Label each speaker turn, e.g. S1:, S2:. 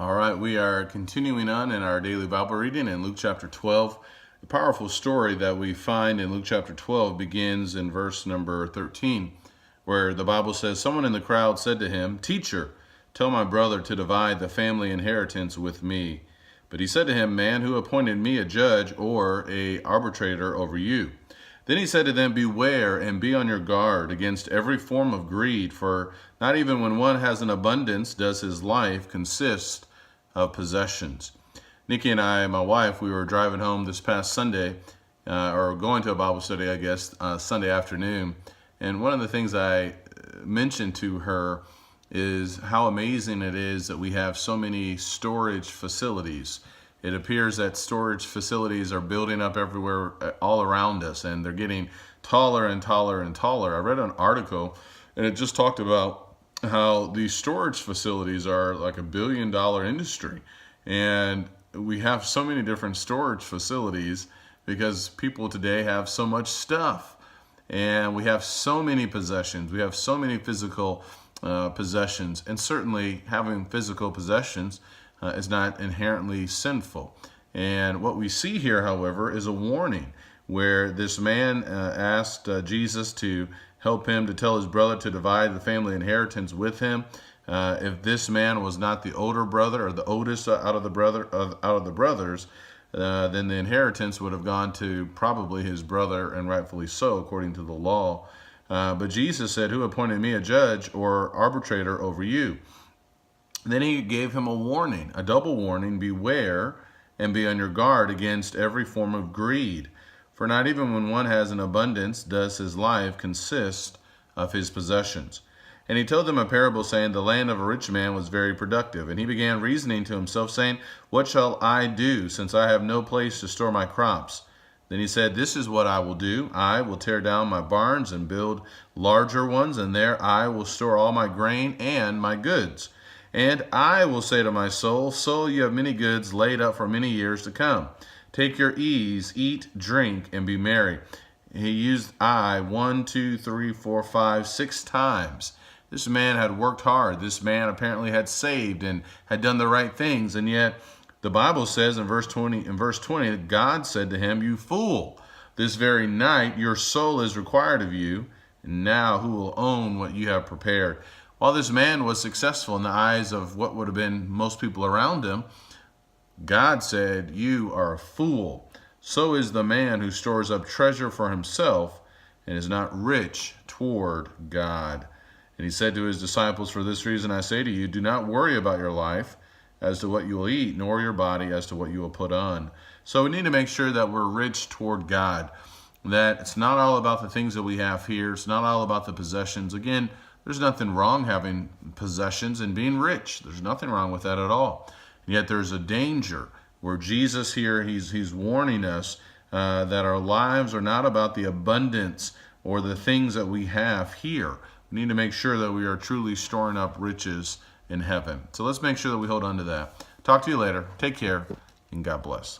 S1: All right, we are continuing on in our daily Bible reading in Luke chapter 12. The powerful story that we find in Luke chapter 12 begins in verse number 13, where the Bible says, "Someone in the crowd said to him, 'Teacher, tell my brother to divide the family inheritance with me.' But he said to him, 'Man, who appointed me a judge or a arbitrator over you?' Then he said to them, 'Beware and be on your guard against every form of greed, for not even when one has an abundance does his life consist of possessions.'" Nikki and I, my wife, we were driving home this past Sunday, or going to a Bible study, I guess, Sunday afternoon. And one of the things I mentioned to her is how amazing it is that we have so many storage facilities. It appears that storage facilities are building up everywhere, all around us, and they're getting taller and taller and taller. I read an article, and it just talked about how these storage facilities are like $1 billion industry. And we have so many different storage facilities because people today have so much stuff. And we have so many possessions. We have so many physical possessions. And certainly having physical possessions is not inherently sinful. And what we see here, however, is a warning where this man asked Jesus to help him to tell his brother to divide the family inheritance with him. If this man was not the older brother or the oldest out of the brothers, then the inheritance would have gone to probably his brother, and rightfully so, according to the law. But Jesus said, "Who appointed me a judge or arbitrator over you?" Then he gave him a warning, a double warning: beware and be on your guard against every form of greed. For not even when one has an abundance does his life consist of his possessions. And he told them a parable, saying, "The land of a rich man was very productive. And he began reasoning to himself, saying, 'What shall I do, since I have no place to store my crops?' Then he said, 'This is what I will do. I will tear down my barns and build larger ones, and there I will store all my grain and my goods. And I will say to my soul, Soul, you have many goods laid up for many years to come. Take your ease, eat, drink, and be merry.'" He used I 1, 2, 3, 4, 5, 6 times. This man had worked hard. This man apparently had saved and had done the right things. And yet the Bible says in verse 20, that God said to him, "You fool, this very night your soul is required of you. And now who will own what you have prepared?" While this man was successful in the eyes of what would have been most people around him, God said, "You are a fool. So is the man who stores up treasure for himself and is not rich toward God." And he said to his disciples, "For this reason I say to you, do not worry about your life as to what you will eat, nor your body as to what you will put on." So we need to make sure that we're rich toward God, that it's not all about the things that we have here. It's not all about the possessions. Again, there's nothing wrong having possessions and being rich. There's nothing wrong with that at all. And yet there's a danger where Jesus here, he's warning us that our lives are not about the abundance or the things that we have here. We need to make sure that we are truly storing up riches in heaven. So let's make sure that we hold on to that. Talk to you later. Take care, and God bless.